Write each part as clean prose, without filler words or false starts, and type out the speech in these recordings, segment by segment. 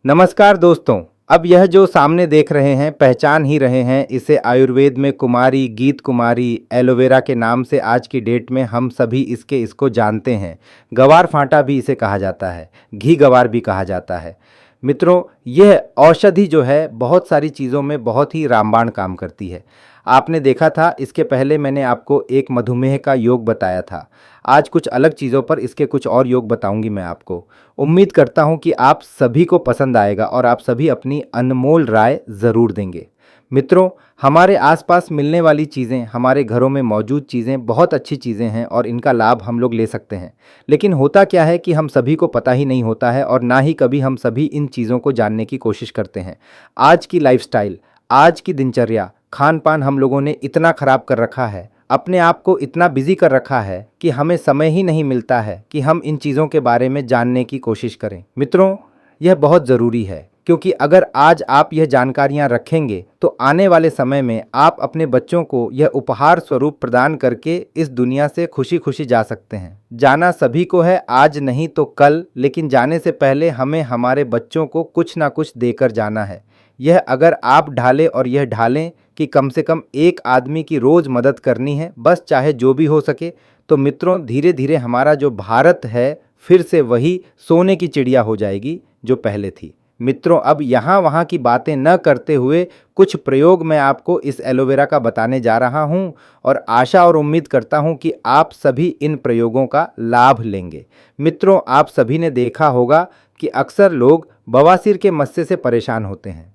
नमस्कार दोस्तों। अब यह जो सामने देख रहे हैं, पहचान ही रहे हैं, इसे आयुर्वेद में कुमारी, गीत कुमारी, एलोवेरा के नाम से आज की डेट में हम सभी इसको जानते हैं। गवार फांटा भी इसे कहा जाता है, घी गवार भी कहा जाता है। मित्रों, यह औषधि जो है बहुत सारी चीज़ों में बहुत ही रामबाण काम करती है। आपने देखा था, इसके पहले मैंने आपको एक मधुमेह का योग बताया था। आज कुछ अलग चीज़ों पर इसके कुछ और योग बताऊंगी मैं आपको। उम्मीद करता हूं कि आप सभी को पसंद आएगा और आप सभी अपनी अनमोल राय ज़रूर देंगे। मित्रों, हमारे आसपास मिलने वाली चीज़ें, हमारे घरों में मौजूद चीज़ें बहुत अच्छी चीज़ें हैं और इनका लाभ हम लोग ले सकते हैं। लेकिन होता क्या है कि हम सभी को पता ही नहीं होता है और ना ही कभी हम सभी इन चीज़ों को जानने की कोशिश करते हैं। आज की लाइफस्टाइल, आज की दिनचर्या, खान पान हम लोगों ने इतना ख़राब कर रखा है, अपने आप को इतना बिजी कर रखा है कि हमें समय ही नहीं मिलता है कि हम इन चीज़ों के बारे में जानने की कोशिश करें। मित्रों, यह बहुत ज़रूरी है, क्योंकि अगर आज आप यह जानकारियां रखेंगे तो आने वाले समय में आप अपने बच्चों को यह उपहार स्वरूप प्रदान करके इस दुनिया से खुशी खुशी जा सकते हैं। जाना सभी को है, आज नहीं तो कल, लेकिन जाने से पहले हमें हमारे बच्चों को कुछ ना कुछ देकर जाना है। यह अगर आप ढालें और यह ढालें कि कम से कम एक आदमी की रोज़ मदद करनी है, बस चाहे जो भी हो सके, तो मित्रों धीरे धीरे हमारा जो भारत है फिर से वही सोने की चिड़िया हो जाएगी जो पहले थी। मित्रों, अब यहाँ वहाँ की बातें न करते हुए कुछ प्रयोग मैं आपको इस एलोवेरा का बताने जा रहा हूँ और आशा और उम्मीद करता हूँ कि आप सभी इन प्रयोगों का लाभ लेंगे। मित्रों, आप सभी ने देखा होगा कि अक्सर लोग बवासीर के मस्से से परेशान होते हैं।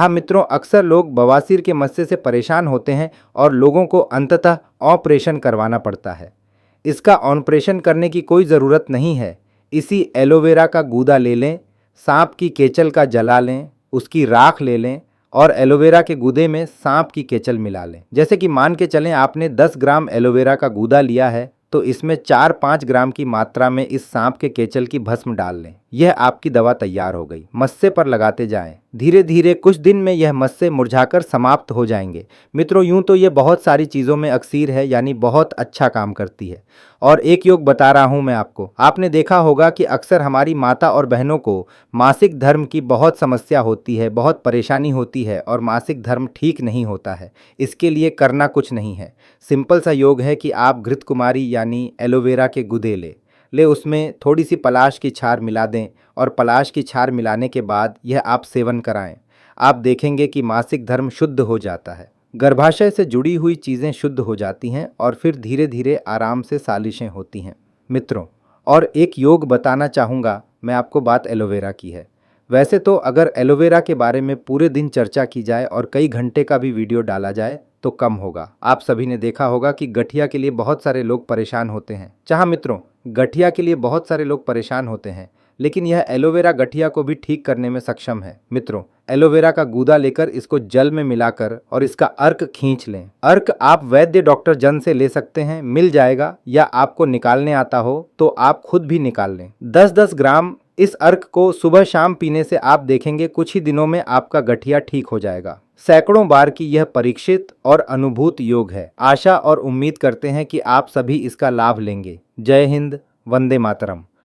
मित्रों, अक्सर लोग बवासीर के मस्से से परेशान होते हैं और लोगों को अंततः ऑपरेशन करवाना पड़ता है। इसका ऑपरेशन करने की कोई ज़रूरत नहीं है। इसी एलोवेरा का गूदा ले लें, सांप की केचल का जला लें, उसकी राख ले लें और एलोवेरा के गूदे में सांप की केचल मिला लें। जैसे कि मान के चलें आपने 10 ग्राम एलोवेरा का गूदा लिया है, तो इसमें 4-5 ग्राम की मात्रा में इस सांप के केचल की भस्म डाल लें। यह आपकी दवा तैयार हो गई। मस्से पर लगाते जाएं। धीरे धीरे कुछ दिन में यह मस्से मुरझाकर समाप्त हो जाएंगे। मित्रों, यूं तो ये बहुत सारी चीज़ों में अक्सीर है, यानी बहुत अच्छा काम करती है। और एक योग बता रहा हूं मैं आपको। आपने देखा होगा कि अक्सर हमारी माता और बहनों को मासिक धर्म की बहुत समस्या होती है, बहुत परेशानी होती है और मासिक धर्म ठीक नहीं होता है। इसके लिए करना कुछ नहीं है, सिंपल सा योग है कि आप घृत कुमारी यानी एलोवेरा के गुदे ले उसमें थोड़ी सी पलाश की छार मिला दें और पलाश की छार मिलाने के बाद यह आप सेवन कराएं। आप देखेंगे कि मासिक धर्म शुद्ध हो जाता है, गर्भाशय से जुड़ी हुई चीज़ें शुद्ध हो जाती हैं और फिर धीरे धीरे आराम से सालिशें होती हैं। मित्रों, और एक योग बताना चाहूँगा मैं आपको, बात एलोवेरा की है। वैसे तो अगर एलोवेरा के बारे में पूरे दिन चर्चा की जाए और कई घंटे का भी वीडियो डाला जाए तो कम होगा। आप सभी ने देखा होगा कि गठिया के लिए बहुत सारे लोग परेशान होते हैं। मित्रों, गठिया के लिए बहुत सारे लोग परेशान होते हैं, लेकिन यह एलोवेरा गठिया को भी ठीक करने में सक्षम है। मित्रों, एलोवेरा का गूदा लेकर इसको जल में मिलाकर और इसका अर्क खींच लें। अर्क आप वैद्य डॉक्टर जन से ले सकते हैं, मिल जाएगा, या आपको निकालने आता हो तो आप खुद भी निकाल लें। 10-10 ग्राम इस अर्क को सुबह शाम पीने से आप देखेंगे कुछ ही दिनों में आपका गठिया ठीक हो जाएगा। सैकड़ों बार की यह परीक्षित और अनुभूत योग है। आशा और उम्मीद करते हैं कि आप सभी इसका लाभ लेंगे। जय हिंद, वंदे मातरम।